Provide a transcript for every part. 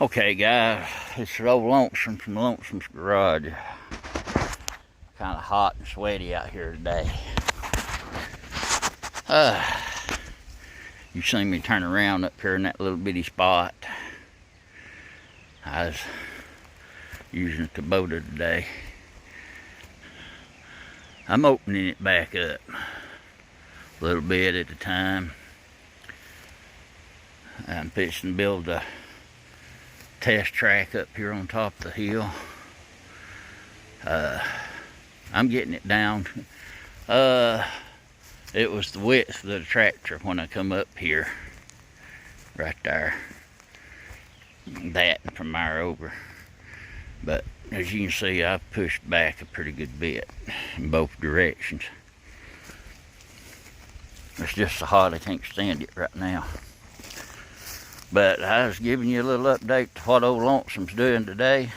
Okay, guys, it's old Lonesome from Lonesome's garage. Kind of hot and sweaty out here today. You seen me turn around up here in that little bitty spot. I was using the Kubota today. I'm opening it back up a little bit at a time. I'm fixing to build a test track up here on top of the hill. I'm getting it down. It was the width of the tractor when I come up here, right there. That and from there over. But as you can see, I've pushed back a pretty good bit in both directions. It's just so hot I can't stand it right now. But I was giving you a little update to what old Lonesome's doing today.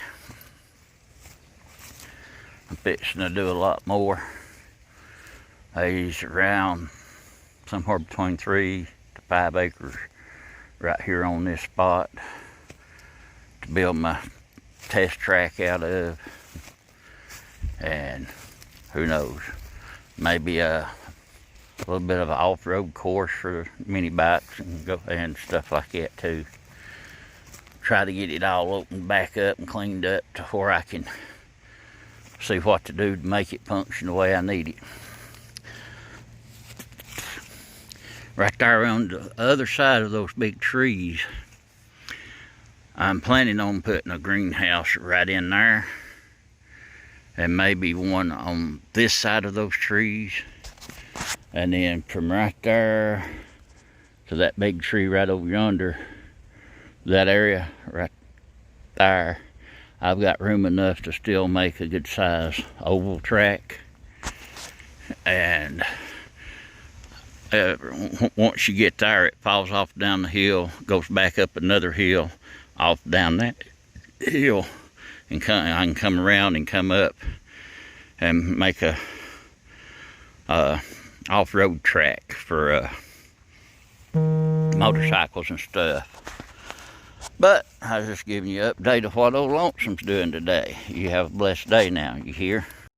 I'm fixing to do a lot more. He's around somewhere between 3 to 5 acres right here on this spot to build my test track out of. And who knows, maybe a little bit of an off-road course for mini bikes and stuff like that too. Try to get it all opened back up and cleaned up to where I can see what to do to make it function the way I need it. Right there on the other side of those big trees, I'm planning on putting a greenhouse right in there, and maybe one on this side of those trees, and then from right there to that big tree right over yonder, that area right there, I've got room enough to still make a good size oval track. And once you get there, it falls off down the hill, goes back up another hill, off down that hill, and I can come around and come up and make a off-road track for motorcycles and stuff. But I was just giving you an update of what old Lonesome's doing today. You have a blessed day now, you hear?